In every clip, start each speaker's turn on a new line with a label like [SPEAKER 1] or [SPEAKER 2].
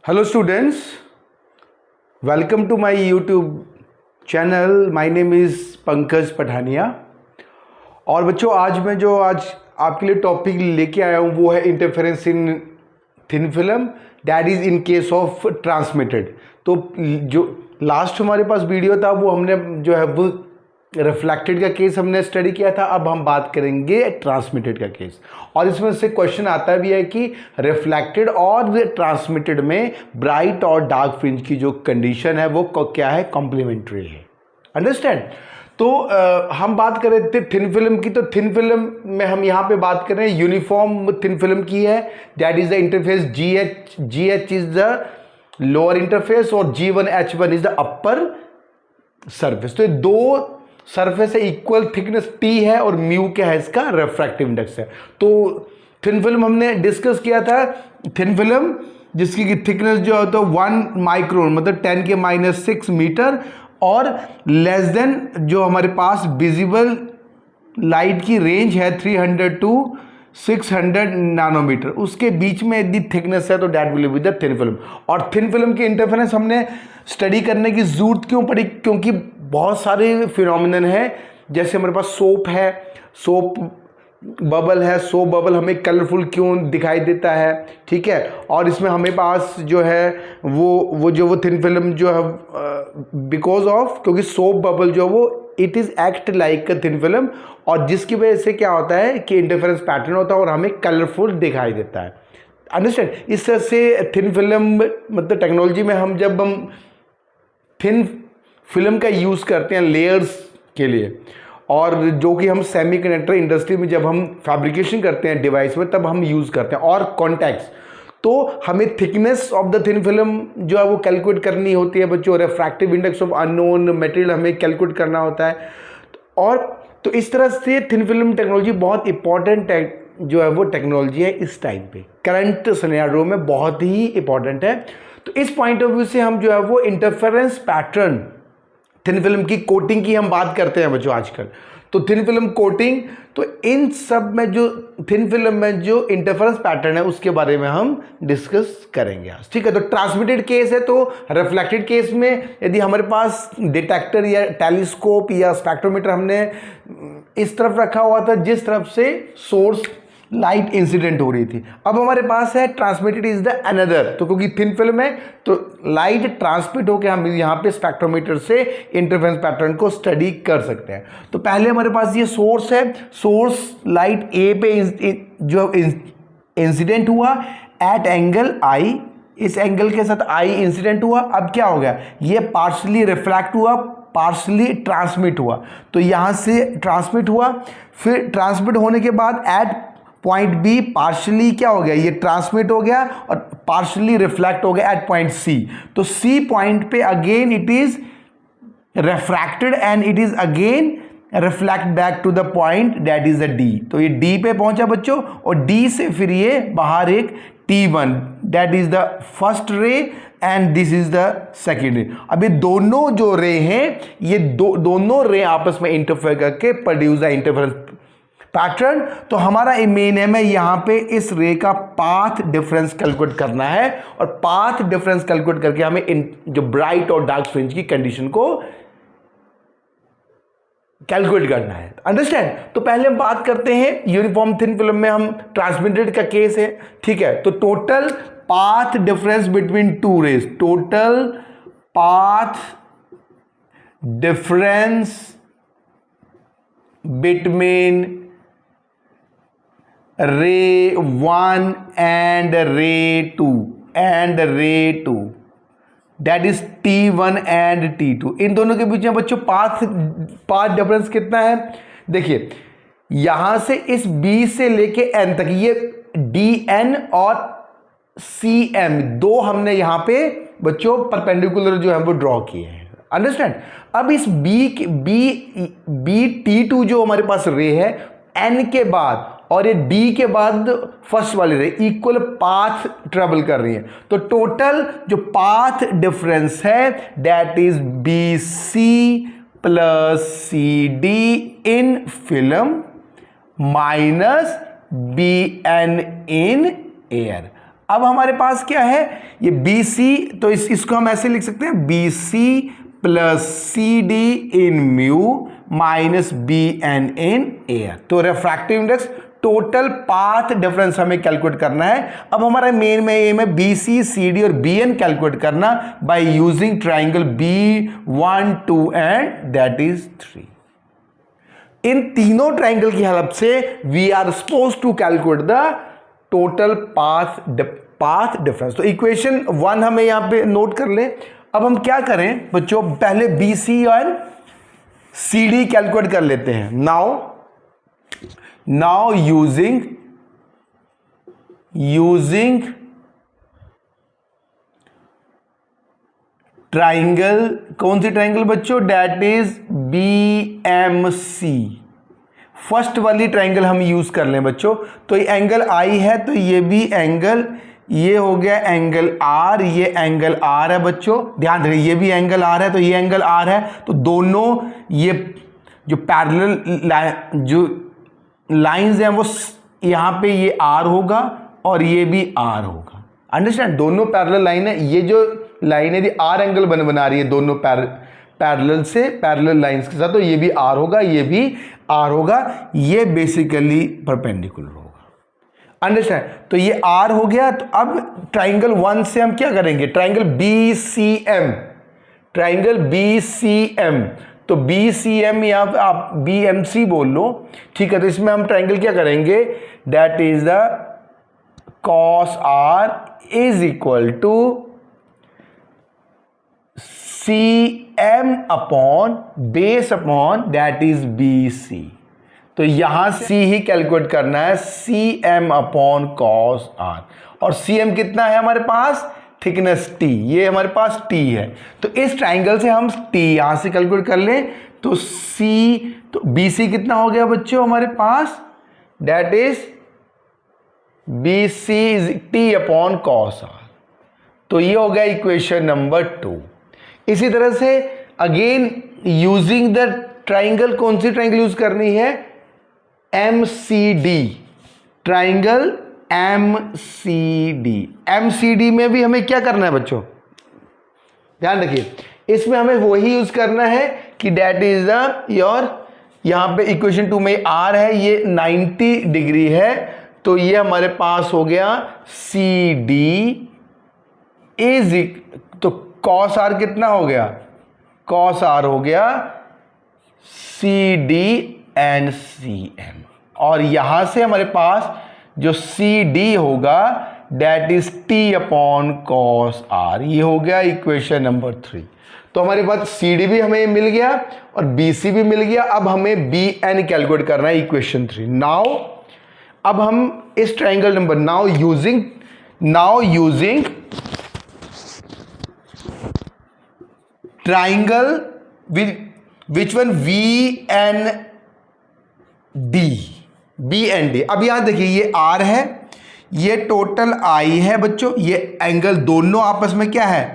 [SPEAKER 1] Hello students, welcome to my YouTube channel. My name is Pankaj Pathania. और बच्चों आज आपके लिए टॉपिक लेके आया हूँ वो है interference in thin film, that is in case of transmitted. तो जो लास्ट हमारे पास वीडियो था वो हमने जो है वो रिफ्लेक्टेड का केस हमने स्टडी किया था। अब हम बात करेंगे ट्रांसमिटेड का केस, और इसमें से क्वेश्चन आता भी है कि रिफ्लेक्टेड और ट्रांसमिटेड में ब्राइट और डार्क फ्रिंज की जो कंडीशन है वो क्या है, कॉम्प्लीमेंट्री है। अंडरस्टैंड? तो हम बात कर रहे थे थिन फिल्म की। तो थिन फिल्म में हम यहाँ पे बात कर रहे हैं यूनिफॉर्म थिन फिल्म की है, that is the interface ji H is the lower interface और G1H1 is the upper surface. तो ये दो सरफेस है, इक्वल थिकनेस T है और म्यू क्या है, इसका रिफ्रैक्टिव इंडेक्स है। तो थिन फिल्म हमने डिस्कस किया था, थिन फिल्म जिसकी थिकनेस जो है तो 1 माइक्रोन मतलब 10⁻⁶ मीटर और लेस देन जो हमारे पास विजिबल लाइट की रेंज है 300 to 600 नैनोमीटर, उसके बीच में यदि थिकनेस है तो that will be the thin film. और थिन फिल्म की इंटरफेरेंस हमने स्टडी करने की जरूरत क्यों पड़ी, क्योंकि बहुत सारे फिनोमिनन हैं। जैसे हमारे पास सोप है, सोप बबल है, सोप बबल हमें कलरफुल क्यों दिखाई देता है, ठीक है। और इसमें हमें पास जो है वो थिन फिल्म जो है बिकॉज ऑफ, क्योंकि सोप बबल जो है वो it is act like a thin film, और जिसकी वजह से क्या होता है कि इंटरफेरेंस पैटर्न होता है और हमें कलरफुल दिखाई देता है। अंडरस्टैंड? इस तरह से थिन फिल्म मतलब टेक्नोलॉजी में हम जब थिन फिल्म का यूज़ करते हैं लेयर्स के लिए, और जो कि हम सेमीकंडक्टर इंडस्ट्री में जब हम फैब्रिकेशन करते हैं डिवाइस में तब हम यूज़ करते हैं, और कॉन्टैक्ट्स, तो हमें thickness of the thin film जो है वो कैलकुलेट करनी होती है बच्चों। Refractive index of unknown material हमें कैलकुलेट करना होता है। और तो इस तरह से थिन फिल्म टेक्नोलॉजी बहुत इंपॉर्टेंट जो है वो टेक्नोलॉजी है इस टाइम पे, करंट सिनेरियो में बहुत ही इंपॉर्टेंट है। तो इस पॉइंट ऑफ व्यू से हम जो है वो इंटरफेरेंस पैटर्न थिन फिल्म की कोटिंग की हम बात करते हैं बच्चों आजकल। तो थिन फिल्म कोटिंग, तो इन सब में जो थिन फिल्म में जो इंटरफेरेंस पैटर्न है उसके बारे में हम डिस्कस करेंगे आज, ठीक है। तो ट्रांसमिटेड केस है, तो रिफ्लेक्टेड केस में यदि हमारे पास डिटेक्टर या टेलीस्कोप या स्पेक्ट्रोमीटर हमने इस तरफ रखा हुआ था जिस तरफ से सोर्स लाइट इंसिडेंट हो रही थी, अब हमारे पास है ट्रांसमिटेड इज द अनदर। तो क्योंकि थिन फिल्म है तो लाइट ट्रांसमिट होकर हम यहाँ पे स्पेक्ट्रोमीटर से इंटरफेरेंस पैटर्न को स्टडी कर सकते हैं। तो पहले हमारे पास ये सोर्स है, सोर्स लाइट ए पे जो इंसिडेंट हुआ एट एंगल आई, इस एंगल के साथ आई इंसिडेंट हुआ। अब क्या हो गया, ये पार्शली रिफ्लेक्ट हुआ, पार्शली ट्रांसमिट हुआ। तो यहाँ से ट्रांसमिट हुआ, फिर ट्रांसमिट होने के बाद एट पॉइंट बी पार्शली क्या हो गया, ये ट्रांसमिट हो गया और पार्शली रिफ्लेक्ट हो गया एट पॉइंट सी। तो सी पॉइंट पे again it is refracted and it is again reflect back to the point that is the D. तो ये डी पे पहुंचा बच्चों, और डी से फिर ये बाहर एक T1 that is the first ray and this is the second ray. अब ये दोनों जो रे हैं ये दोनों रे आपस में इंटरफेयर करके प्रोड्यूस द इंटरफेरेंस पैटर्न। तो हमारा मेन एम है यहाँ पे इस रे का पाथ डिफरेंस कैलकुलेट करना है, और पाथ डिफरेंस कैलकुलेट करके हमें जो ब्राइट और डार्क फ्रिंज की कंडीशन को कैलकुलेट करना है। अंडरस्टैंड? तो पहले हम बात करते हैं यूनिफॉर्म थिन फिल्म में हम ट्रांसमिटेड का केस है, ठीक है। तो total path difference between two rays, total path difference between ray 1 and रे 2 that is T1 and T2। इन दोनों के बीच में बच्चों पाथ डिफरेंस कितना है, देखिए यहां से इस B से लेके N तक ये DN और CM दो हमने यहां पे बच्चों परपेंडिकुलर जो है वो ड्रॉ किए हैं। अंडरस्टैंड? अब इस B T2 जो हमारे पास रे है N के बाद और ये D के बाद फर्स्ट वाली रे इक्वल पाथ ट्रेवल कर रही है। तो टोटल जो पाथ डिफरेंस है that is BC plus CD in film minus BN in air. अब हमारे पास क्या है, ये बी सी, तो इसको हम ऐसे लिख सकते हैं B C plus C D in mu minus B N in air. तो refractive index total path difference हमें कैलकुलेट करना है। अब हमारा मेन में एम है बी सी सी डी और बी एन कैलकुलेट करना by using triangle B 1 2 and that is 3। इन तीनों ट्राइंगल की हेल्प से we are suppose to calculate the total path difference. तो इक्वेशन 1 हमें यहां पे नोट कर ले। अब हम क्या करें बच्चों, पहले बी सी और सी डी कैलकुलेट कर लेते हैं। नाउ यूजिंग ट्राइंगल, कौन सी ट्राइंगल बच्चों, that is B M C, first वाली ट्राइंगल हम यूज कर लें बच्चों। तो ये एंगल आई है, तो ये भी एंगल, ये हो गया एंगल आर, ये एंगल आर है बच्चों, ध्यान रखिए ये भी एंगल आर है, तो ये एंगल आर है। तो दोनों ये जो पैरेलल जो लाइंस हैं वो यहां पे ये आर होगा और ये भी आर होगा। अंडरस्टैंड, दोनों पैरेलल लाइन है। ये जो लाइन है आर एंगल बना रही है दोनों पैरेलल से, पैरेलल लाइंस के साथ, तो ये भी आर होगा, ये भी आर होगा, ये बेसिकली परपेंडिकुलर होगा। अंडरस्टैंड, तो ये आर हो गया। तो अब ट्राइंगल 1 से हम क्या करेंगे, triangle B C M, triangle B C M, तो बी सी एम या आप बी एम सी बोल लो, ठीक है। तो इसमें हम ट्राइंगल क्या करेंगे, that is the cos R is equal to C M upon base upon that is B C. तो यहां सी ही कैलकुलेट करना है, C M upon cos R. और सी एम कितना है हमारे पास, थिकनेस टी, ये हमारे पास टी है। तो इस ट्राइंगल से हम टी यहां से कैलकुलेट कर लें, तो सी, तो बी सी कितना हो गया बच्चों हमारे पास, that is B C is T upon cos R. तो ये हो गया इक्वेशन नंबर 2। इसी तरह से अगेन यूजिंग द ट्राइंगल, कौन सी ट्राइंगल यूज करनी है, M C D, triangle M C D. M C D में भी हमें क्या करना है बच्चों, ध्यान रखिए, इसमें हमें वही यूज करना है कि डेट इज द योर, यहां पे इक्वेशन 2 में आर है, ये 90 डिग्री है, तो ये हमारे पास हो गया सी डी इज, तो कॉस आर कितना हो गया, कॉस आर हो गया C D and C M. और यहां से हमारे पास जो सी डी होगा that is T upon cos R, ये हो गया इक्वेशन नंबर 3। तो हमारे पास सी डी भी हमें मिल गया और बी सी भी मिल गया। अब हमें बी एन कैलकुलेट करना है, इक्वेशन 3। नाउ अब हम इस triangle number, now using triangle which one B N D, B and D. अब यहां देखिए ये आर है, ये टोटल आई है बच्चों, ये एंगल दोनों आपस में क्या है,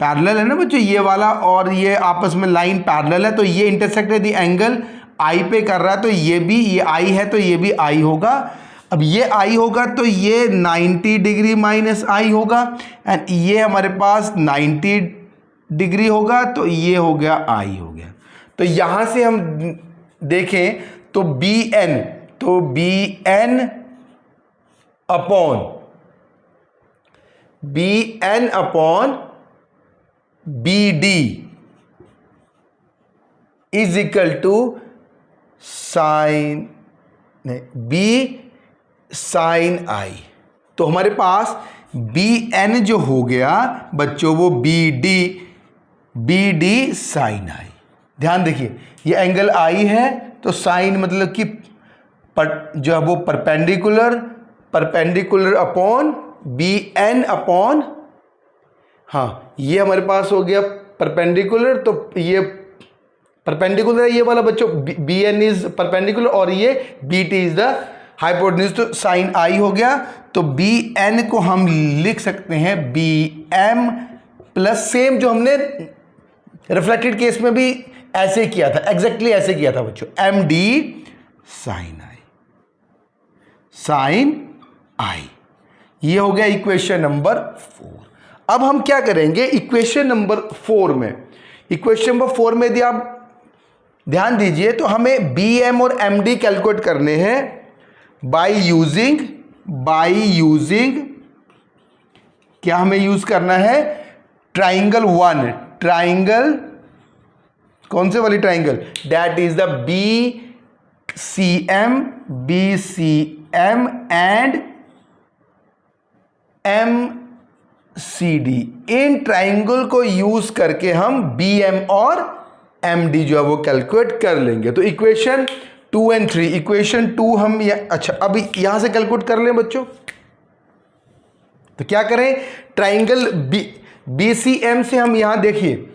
[SPEAKER 1] पैरेलल है ना बच्चों, ये वाला और ये आपस में लाइन पैरेलल है, तो ये इंटरसेक्ट यदि एंगल आई पे कर रहा है, तो ये भी, ये आई है तो ये भी आई होगा। अब ये आई होगा तो ये 90 डिग्री माइनस आई होगा, एंड ये हमारे पास 90 डिग्री होगा, तो ये हो गया आई हो गया। तो यहां से हम देखें तो बी एन, तो B N upon B D is equal to sine, B sine I. तो हमारे पास बी एन जो हो गया बच्चों वो बी डी साइन आई। ध्यान देखिए ये एंगल आई है, तो साइन मतलब कि जो है वो perpendicular upon B N upon, हाँ ये हमारे पास हो गया परपेंडिकुलर, तो ये परपेंडिकुलर है ये वाला बच्चों, बी एन इज परपेंडिकुलर और ये B T is the hypotenuse, तो साइन आई हो गया। तो बी एन को हम लिख सकते हैं बी एम प्लस, सेम जो हमने रिफ्लेक्टेड केस में भी ऐसे किया था, एग्जैक्टली ऐसे किया था बच्चों, एम डी साइन आई, ये हो गया इक्वेशन नंबर 4। अब हम क्या करेंगे इक्वेशन नंबर 4 में, इक्वेशन नंबर 4 में यदि आप ध्यान दीजिए तो हमें बी एम और एम डी कैलकुलेट करने हैं बाय यूजिंग क्या हमें यूज करना है, ट्राइंगल 1, ट्राइंगल कौन से वाली triangle, that is the BCM and MCD। In triangle को यूज करके हम BM और MD जो है वो कैलकुलेट कर लेंगे। तो इक्वेशन 2 और 3, इक्वेशन 2 हम अच्छा अब यहां से कैलकुलेट कर लें बच्चों। तो क्या करें, ट्राइंगल BCM से हम यहां देखिए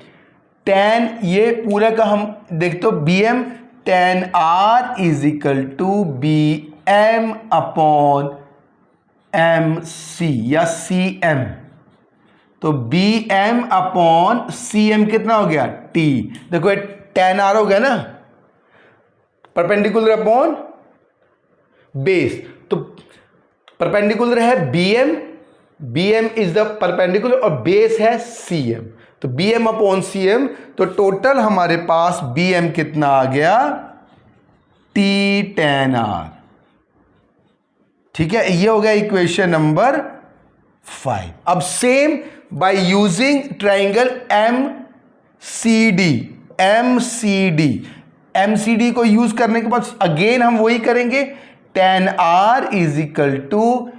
[SPEAKER 1] tan, ये पूरा का हम देखते हो BM tan R is equal to BM upon MC या CM। तो BM अपॉन CM कितना हो गया T, देखो tan R हो गया ना, परपेंडिकुलर अपॉन बेस, तो परपेंडिकुलर है BM इज द परपेंडिकुलर और बेस है CM, तो BM अपॉन CM, तो टोटल हमारे पास BM कितना आ गया T tan R। ठीक है, ये हो गया इक्वेशन नंबर 5। अब same by using triangle MCD को यूज करने के बाद अगेन हम वही करेंगे, tan R is equal to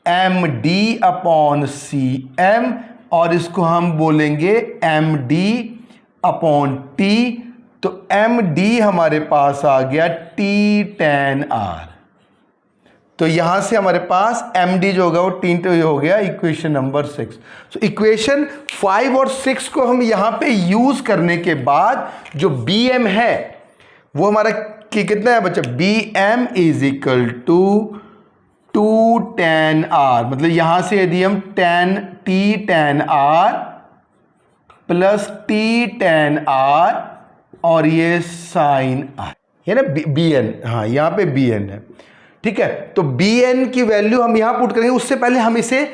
[SPEAKER 1] MD upon CM और इसको हम बोलेंगे MD अपॉन T। तो MD हमारे पास आ गया T tan R। तो यहां से हमारे पास MD जो होगा वो T हो गया इक्वेशन नंबर 6। सो इक्वेशन 5 और 6 को हम यहां पे यूज करने के बाद जो BM है वो हमारा कितना है बच्चा, BM is equal to 2 tan R, मतलब यहां से यदि हम T tan R plus T tan R और ये साइन R है ना, BN, हाँ यहां पे BN है। ठीक है, तो BN की वैल्यू हम यहां पुट करेंगे, उससे पहले हम इसे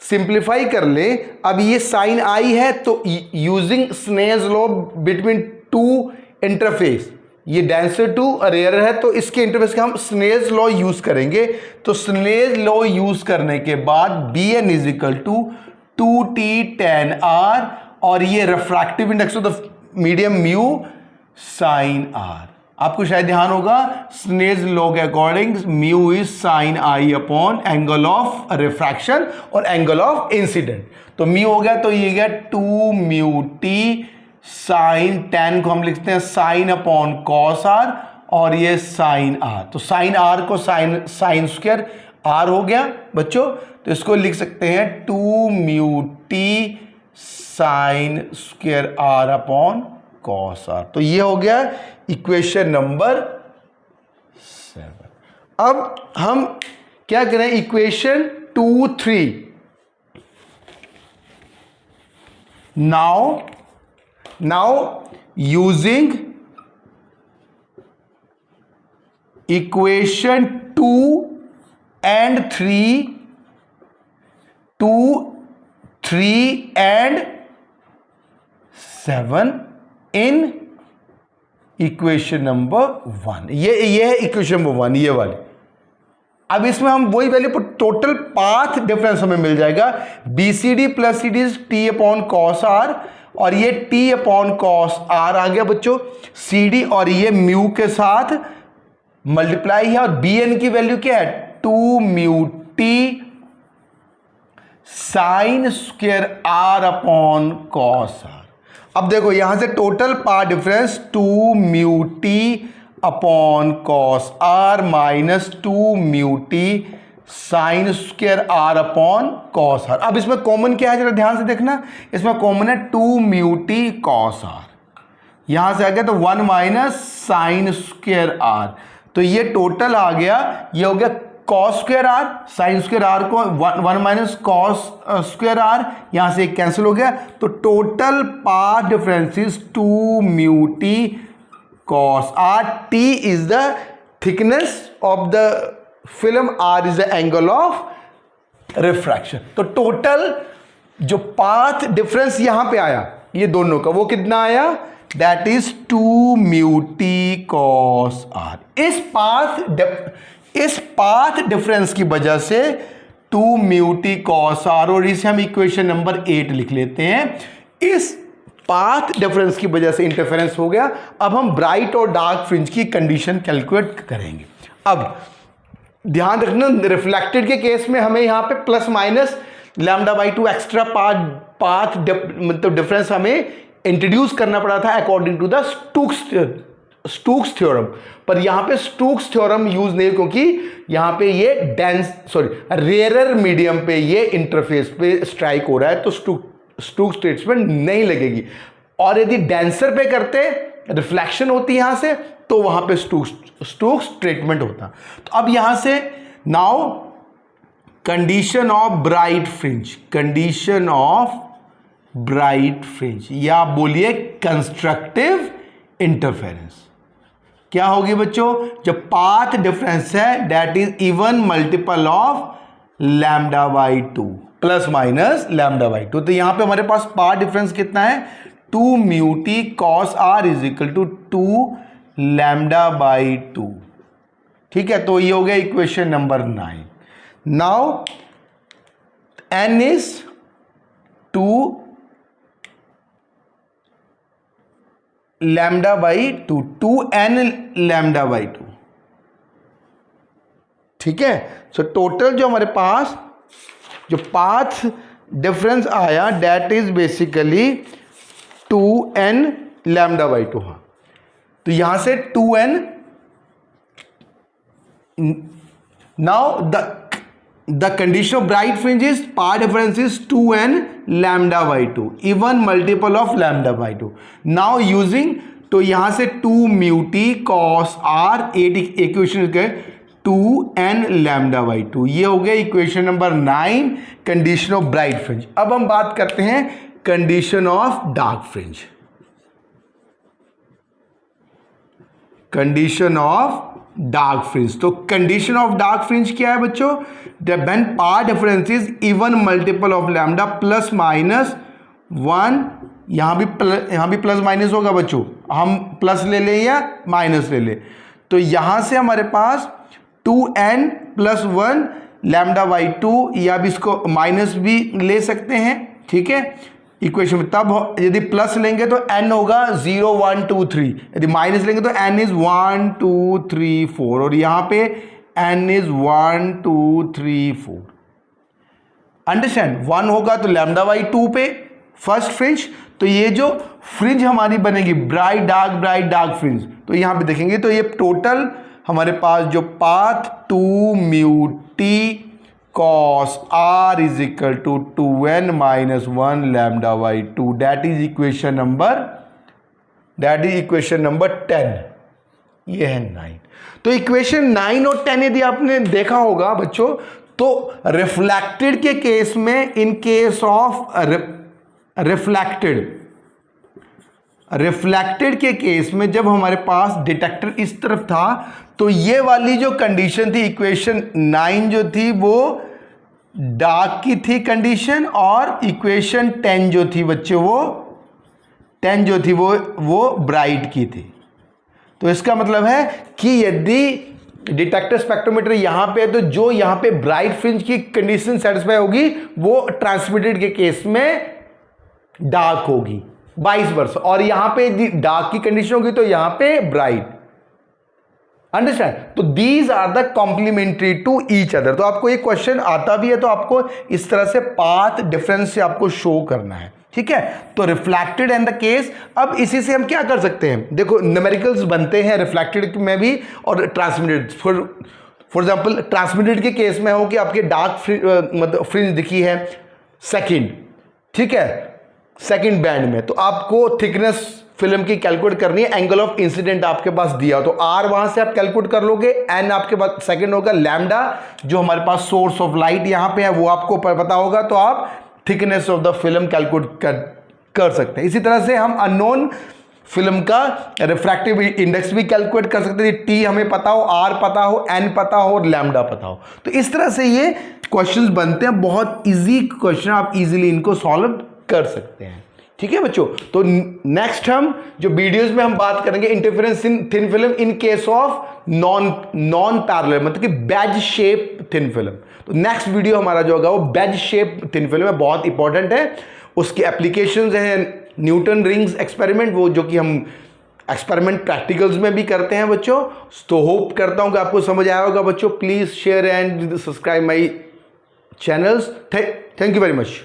[SPEAKER 1] सिंप्लीफाई कर ले। अब ये साइन I है, तो using Snell's law between two interface, ये डेंसर टू रेयर है तो इसके इंटरफेस का हम स्नेल्स लॉ यूज करेंगे। तो स्नेल्स लॉ यूज करने के बाद BN is equal to 2T tan R और ये refractive index of the medium mu sine R। आपको शायद ध्यान होगा स्नेल्स लॉ के according mu is sine I upon angle of refraction और एंगल ऑफ इंसिडेंट। तो म्यू हो गया, तो ये गया 2 म्यू T साइन, tan को हम लिखते हैं साइन अपॉन कॉस R और ये साइन R। तो साइन R को साइन स्क्वायर R हो गया बच्चों, तो इसको लिख सकते हैं 2 mu T sine square R upon cos R। तो ये हो गया इक्वेशन नंबर 7। अब हम क्या करें, equation 2, 3 now using equation 2 and 3 and 7 in equation number 1, ये है इक्वेशन नंबर 1 ये वाली। अब इसमें हम वही वैल्यू पर टोटल पाथ डिफरेंस हमें मिल जाएगा, BCD plus CD T upon cos R और ये T अपॉन कॉस R आ गया बच्चों, CD और ये म्यू के साथ मल्टीप्लाई है और BN की वैल्यू क्या है 2 mu T sine square R upon cos R। अब देखो यहां से total path difference 2 mu T upon cos R minus 2 mu T sine square R upon cos R। अब इसमें कॉमन क्या है जरा ध्यान से देखना, इसमें कॉमन है 2 म्यू T कॉस R, यहां से आ गया तो 1 माइनस साइन स्क्वायर R। तो ये टोटल आ गया, ये हो गया cos square R, sine square R को 1 माइनस कॉस स्क्वायर R, यहां से कैंसिल हो गया। तो total path difference is 2 mu T cos R। T is the thickness of the film, R is the angle of refraction. तो total जो path difference यहां पे आया ये दोनों का, वो कितना आया, that is 2 mu T cos R. इस पाथ डिफरेंस की वजह से 2 म्यू टी कॉस आर, और इसे हम इक्वेशन नंबर 8 लिख लेते हैं। इस पाथ डिफरेंस की वजह से इंटरफेरेंस हो गया। अब हम ब्राइट और डार्क फ्रिंज की कंडीशन कैलकुलेट करेंगे। अब ध्यान रखना, रिफ्लेक्टेड के केस में हमें यहां पे प्लस माइनस λ/2 एक्स्ट्रा पाथ मतलब डिफरेंस हमें इंट्रोड्यूस करना पड़ा था according to the Stokes theorem, पर यहां पे स्टोक्स थ्योरम यूज नहीं, क्योंकि यहां पे ये रेयरर मीडियम पे ये इंटरफेस पे स्ट्राइक हो रहा है, तो स्टोक्स ट्रीटमेंट नहीं लगेगी। और यदि डेंसर पे करते रिफ्लेक्शन होती यहां से, तो वहां पे स्टोक्स ट्रीटमेंट होता। तो अब यहां से now condition of bright fringe, condition of bright fringe, या आप बोलिए कंस्ट्रक्टिव इंटरफेरेंस क्या होगी बच्चों, जब पाथ डिफरेंस है that is even multiple of λ/2 plus minus λ/2। तो यहां पे हमारे पास पाथ डिफरेंस कितना है, 2 mu T cos R is equal to 2 λ/2। ठीक है, तो ये हो गया equation number 9। Now n is 2 λ/2, 2n λ/2। ठीक है, सो टोटल जो हमारे पास जो पाथ डिफरेंस आया दैट इज बेसिकली 2n λ/2। हाँ, तो यहां से 2n, now the condition of bright fringe is path difference is 2n λ/2 even multiple of λ/2। Now using, तो यहां से 2 mu T cos R, 8 equation गए, 2n λ/2, ये हो गया equation number 9, condition of bright fringe. अब हम बात करते हैं condition of dark fringe. Condition of dark fringe, तो कंडीशन ऑफ डार्क फ्रिंज क्या है बच्चों, when path difference is even multiple of lambda plus minus 1। यहां भी प्लस माइनस होगा बच्चों, हम प्लस ले लें या माइनस ले लें, तो यहां से हमारे पास 2n + 1 λ/2, या भी इसको माइनस भी ले सकते हैं। ठीक है, इक्वेशन में तब यदि प्लस लेंगे तो n होगा 0 1 2 3, यदि माइनस लेंगे तो n इज 1 2 3 4, और यहां पे n इज 1 2 3 4। अंडरस्टैंड, 1 होगा तो λ/2 पे फर्स्ट फ्रिंज। तो ये जो फ्रिंज हमारी बनेगी ब्राइट डार्क फ्रिंज, तो यहां पे देखेंगे तो ये टोटल हमारे पास जो path 2 mu T cos r is equal to 2n - 1 λ/2, that is equation number 10। ये है 9। तो इक्वेशन 9 और 10 यदि आपने देखा होगा बच्चों, तो रिफ्लेक्टेड के केस में, इन केस ऑफ रिफ्लेक्टेड के केस में जब हमारे पास डिटेक्टर इस तरफ था, तो ये वाली जो कंडीशन थी इक्वेशन 9 जो थी वो डार्क की थी कंडीशन, और इक्वेशन 10 जो थी बच्चे वो ब्राइट की थी। तो इसका मतलब है कि यदि डिटेक्टर स्पेक्ट्रोमीटर यहां पे है, तो जो यहां पे ब्राइट फ्रिंज की कंडीशन सेटिस्फाई होगी वो ट्रांसमिटेड के केस में डार्क होगी, 22 वर्ष, और यहां पे डार्क की कंडीशन होगी तो यहां पे ब्राइट। अंडरस्टैंड, तो these are the complementary to each other. तो आपको ये क्वेश्चन आता भी है तो आपको इस तरह से पाथ डिफरेंस से आपको शो करना है। ठीक है, तो रिफ्लेक्टेड एंड द केस। अब इसी से हम क्या कर सकते हैं, देखो न्यूमेरिकल्स बनते हैं रिफ्लेक्टेड में भी और ट्रांसमिटेड। फॉर एग्जांपल ट्रांसमिटेड के केस में हो कि आपके डार्क मतलब फ्रिंज दिखी है सेकंड, ठीक है, सेकंड बैंड में, तो आपको थिकनेस फिल्म की कैलकुलेट करनी है, एंगल ऑफ इंसिडेंट आपके पास दिया हो तो आर वहां से आप कैलकुलेट कर लोगे, एन आपके पास सेकंड होगा, लैम्डा जो हमारे पास सोर्स ऑफ लाइट यहां पे है वो आपको पता होगा, तो आप thickness of the film calculate कर सकते हैं। इसी तरह से हम अननोन फिल्म का रिफ्रैक्टिव इंडेक्स भी कैलकुलेट कर सकते हैं, टी हमें पता हो, आर पता हो, एन पता हो और लैम्डा पता हो। तो इस तरह से ये क्वेश्चंस बनते हैं, बहुत इजी क्वेश्चन, आप इजीली इनको सॉल्व कर सकते हैं। ठीक है बच्चों, तो नेक्स्ट हम जो वीडियोस में हम बात करेंगे interference in thin film in case of non parallel, मतलब कि बैज शेप थिन फिल्म। तो नेक्स्ट वीडियो हमारा जो होगा वो बैज शेप थिन फिल्म है, बहुत इंपॉर्टेंट है। उसकी एप्लीकेशंस हैं न्यूटन रिंग्स एक्सपेरिमेंट, वो जो कि हम एक्सपेरिमेंट प्रैक्टिकल्स में भी करते हैं बच्चों। तो होप करता हूं कि आपको समझ आया होगा बच्चों। Please share and subscribe my channels. Thank you very much.